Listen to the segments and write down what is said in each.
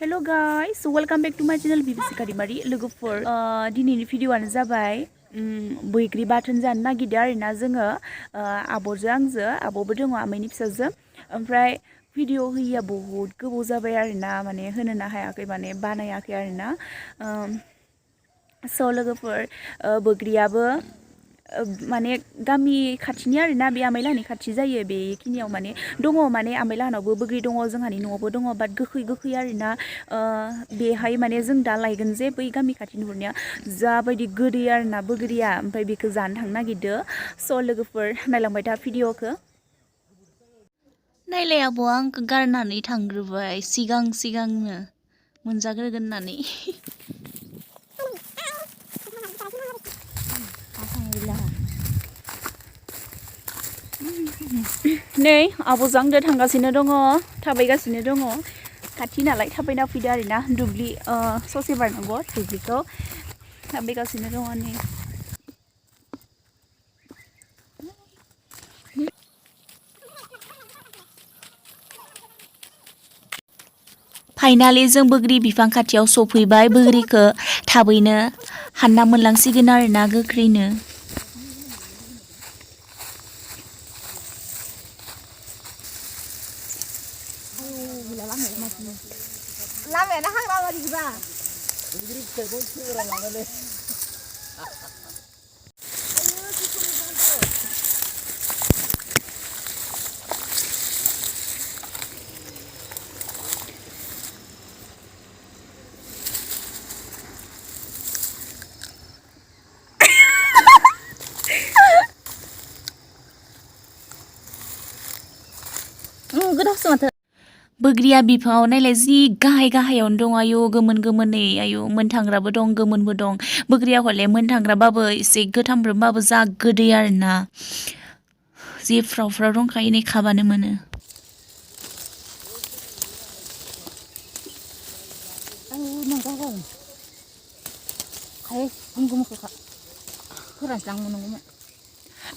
Hello guys, welcome back to my channel Bibisika daimary. लोगोफोर दिनैनि भिडिअ'आनो जाबाय bwigri bathwn जानो नागिरदों आरोना जोङो आब'जों आंजों आब'बो दङ आमाइनि फिसाजो ओमफ्राय भिडिअ होयिया बहुत गोबाव जाबाय आरोना माने होनोनो हायाखै माने बानायाखै आरोना स' लोगोफोर bwigriयाबो माने गामि खाथिनि आरोना बे आमाइलाहानि खाथि जायो बेखिनियाव माने दङ माने आमाइलाहानावबो bwigri दङ जोंहानि न'आवबो दङ बाट गोखै आरोना बेहाय माने जों दा लायगोन जे बै गामि खाथिनि हरनाया जाबायदि गोदै आरोना bwigriया ओमफ्राय बेखौ जानो थांनो नागिरदो स' लोगोफोर नायलांबाय था भिडिअखौ नायलाय आब'आ आंखौ गारनानै थांग्रोबाय सिगांनो मोनजाग्रोगोन होननानै नै आब'जों आंजों थांगासिनो दङ थाबायगासिनो दङ खाथि नालाय थाबायना फैदो आरोना दुब्लि ससे बारनांगौ दुब्लिखौ थाबायगासिनो दङ नै फाइनालि जों bwigri बिफां खाथियाव सफैबाय bwigriखौ थाबैनो हानना मोनलांसिगोन आरोना गोख्रैनो लामायानो हाग्रा बारिबा bwigri फिथाइखौ सोगोरा लानानै गोदावसो माथो bwigriया बिफाङाव नायलाय जि गाहायावनो दं आयु गोमोनै आयु मोनथांग्राबो दं गोमोनबो दं bwigriया हले मोनथांग्राबाबो एसे गोथांब्रोमबाबो जा गोदै आरोना जि फ्राव दंखायो नै खाबानो मोनो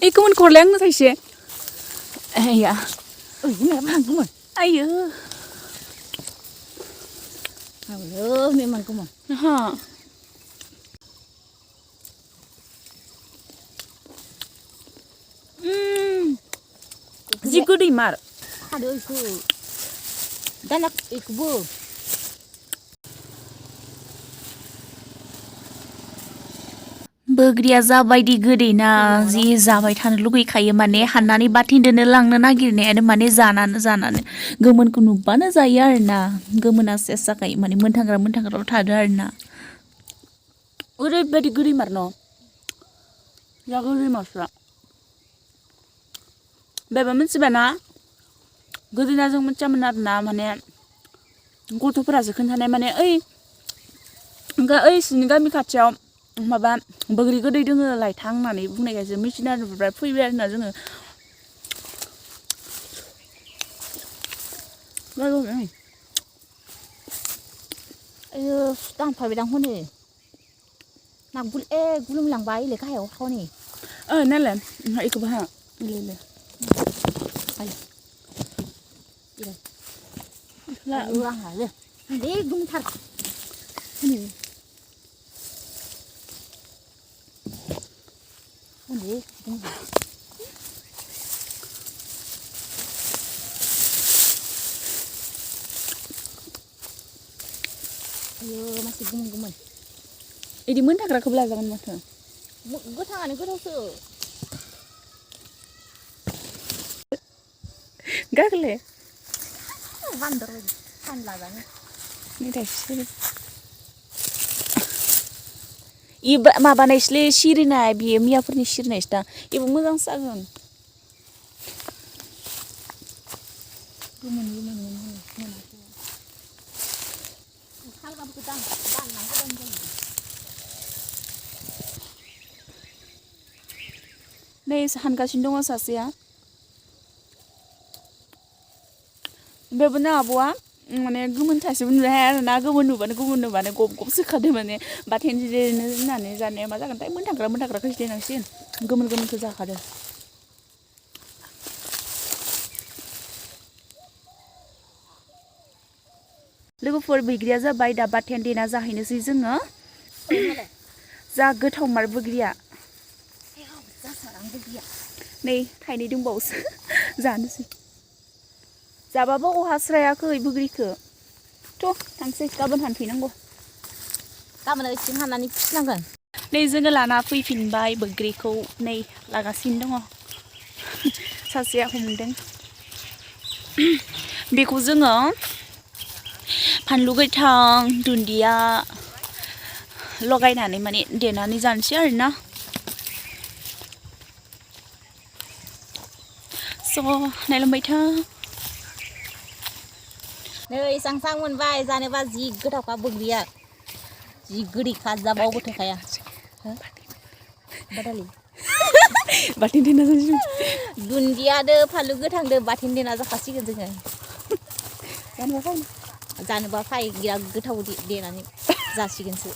ओइ गोमोनखौ हरलाय आंनो थाइसे आया आयो हा जि गोदै मार खादो इखौ दाना इखौबो bwigriया जाबायदि गोदैना जि जाबाय थानो लुगैखायो माने हाननानै बाथिनदोनो लांनो नागिरनायानो माने जानानो गोमोनखौ नुबानो जायो आरोना गोमोना सेस जाखायो माने मोनथांग्रा थादो आरोना ओरैबायदि गोदै मार न' जा गोदै मारफ्रा बेबा मिथिबायना गोदैना जों मिथियामोन आरोना माने गथ'फोरासो खोन्थानाय माने ओइसिनि गामि खाथियाव माबा bwigri गोदै दोङो लायथां होननानै बुंनायखायसो मिथिनारनिफ्राय फैबाय आरोना जोङो आयो दांफायबायदां हनै ना गुलुंलांबाय इले गाहायाव हनै नायलाय इखौबो हा इले आंहा दे गुमथार masih gumun इदि मोनथाग्राखौबो लाजागोन माथो गोथाङानो गोथावसो गागले बान्दर बायदि फानलाजानो माबानायसोलै सिरिनाय बियो मियाफोरनि सिरिनायसो दा इबो मोजांसो जागोन नै हानगासिनो दङ सासेया बेबो ना आब'आ माने गोमोन थासेबो नुनो हाया आरोना गोमोन नुबानो गब सोखादो माने बाथेन जिरायनो होननानै जानाया मा जागोनथाय मोनथाग्राखौ देनांसिगोन गोमोनखौ जाखादो लोगोफोर बैग्रिया जाबाय दा बाथोन देना जाहैनोसै जोङो जा गोथाव मार बैग्रिया नै थाइनै दंबावोसो जानोसै जाबाबो अहास्रायाखै बैग्रिखौ थ' थांसै गाबोन हानफैनांगौ गाबोन इसिं हाननानै फिसिनांगोन नै जोङो लाना फैफिनबाय बैग्रिखौ नै लागासिनो दङ सासेया हमदों बेखौ जोङो फानलु गोथां दुन्दिया लगायनानै माने देनानै जानोसै आरोना स' नायलांबाय था नै सांसां मोनबाय जानोबा जि गोथावखा बैग्रिया जि गोदैखा जाबावबो थोखाया बादालि बाथोन देना जानोसै दुन्दियादो फानलु गोथांदो बाथोन देना जाखासिगोन जोङो जानोबा फै बिराद गोथाव देनानै जासिगोनसो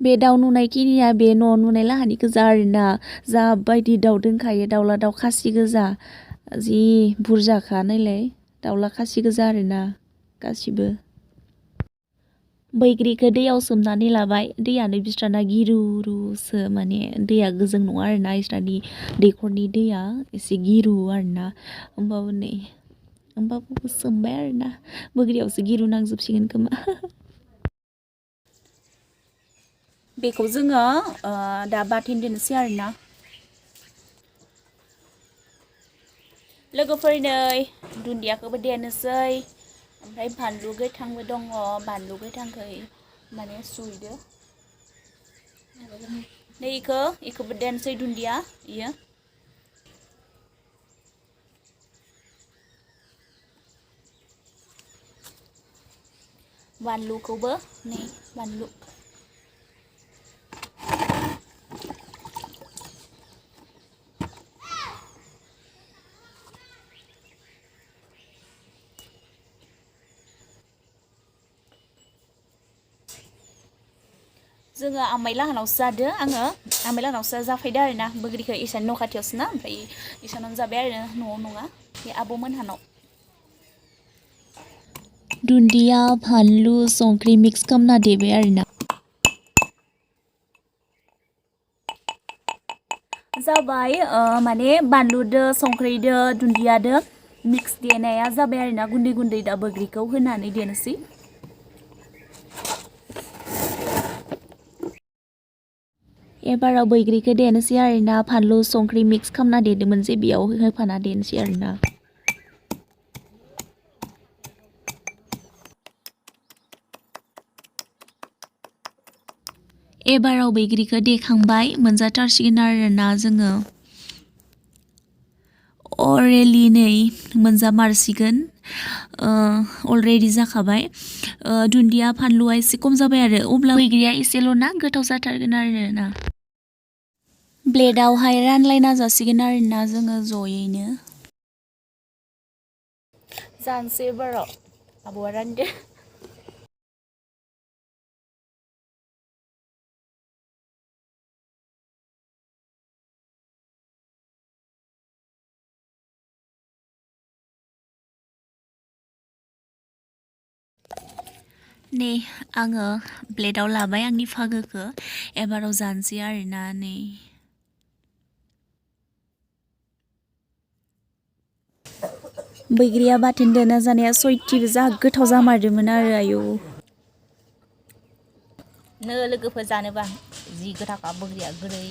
बे दाउ नुनाय खिनिया बे न' नुनाय लाहानि गोजा आरोना जा बायदि दाउ दोनखायो दाउला दाउ खासि गोजा जि बुरजाखा नायलाय दाउला खासि गोजा आरोना गासिबो बैग्रिखौ दैयाव सोमनानै लाबाय दैयानो बिस्राना गिरुरुसो माने दैया गोजों नङा आरोना बिस्रानि दैखरनि दैया एसे गिरु आरोना होमबाबो सोमबाय आरोना बैग्रियावसो गिरु नांजोबसिगोन खोमा बेखौ जोङो दा बाथोन देनोसै आरोना लोगोफोर नै दुन्दियाखौबो देनोसै ओमफ्राय बानलु गोथांबो दङ बानलु गोथांखौ माने सुइदो नै इखौबो देनोसै दुन्दिया इयो बानलुखौबो नै बानलु जोङो आमाइ लाहानावसो जादो आङो आमाइ लाहानावसो जाफैदो आरोना बैग्रिखौ इसानि न' खाथियावसो ना ओमफ्राय इसानावनो जाबाय आरो न'आव नङा बे आब'मोनहानाव दुन्दिया फानलु संख्रि मिक्स खालामना देबाय आरोना जाबाय माने बानलुदो संख्रिदो दुन्दियादो मिक्स देनाया जाबाय आरोना गुन्दै गुन्दै दा बैग्रिखौ होनानै देनोसै एबाराव बैग्रिखौ देनोसै आरोना फानलु संख्रि मिक्स खालामना देदोंमोन जे बेयाव होफाना देनोसै आरोना एबाराव बैग्रिखौ देखांबाय मोनजाथारसिगोन आरोना जोङो अरेलि नै मोनजामारसिगोन अलरेडि जाखाबाय दुन्दिया फानलुआ एसे खम जाबाय आरो अब्ला बैग्रिया एसेल' ना गोथाव जाथारगोन आरोना प्लेटावहाय रानलायना जासिगोन आरोना जोङो जयैनो जानोसै एबाराव आब'आ रानदो नै आङो प्लेटाव लाबाय आंनि फागोखौ एबाराव जानोसै आरोना नै बैग्रिया बाथोन देना जानाया सयथिबो जा गोथाव जामारदोंमोन आरो आयौ नो लोगोफोर जानोबा जि गोथावखा बैग्रिया गोदै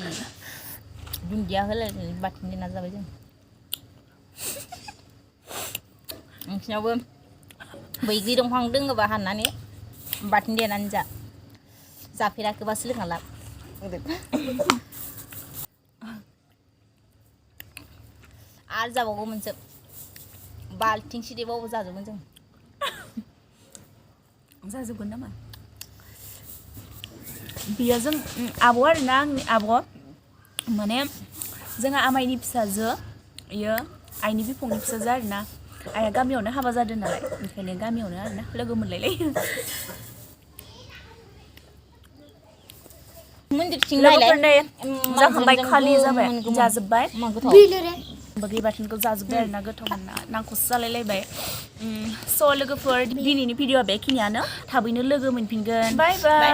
दुन्दिया होलायनानै बाथोन देना जाबाय जों नोंसिनावबो बैग्रि दंफां दोङोबा हाननानै बाथोन देनानै जाफेराखैबा सोलोंना ला आरो जाबावगौ मोनसे बाल्थिंसे देबावबो जाजोबगोन जों जाजोबगोन नामा बियो जों आब' आरोना आंनि आब' माने जोंहा आमाइनि फिसाजो इयो आइनि बिफंनि फिसाजो आरोना आइया गामियावनो हाबा जादों नालाय ओंखायनो गामियावनो आरोना लोगो मोनलायलायो मन्दिरथिं नायलाय जाखांबाय खालि जाबाय जाजोब्बाय बोग्रि बाथोनखौ जाजोब्बाय आरोना गोथाव मोनना नांखौसो जालायलायबाय स' लोगोफोर दिनैनि भिडिअ'आ बेखिनियानो थाबैनो लोगो मोनफिनगोन बाय बाय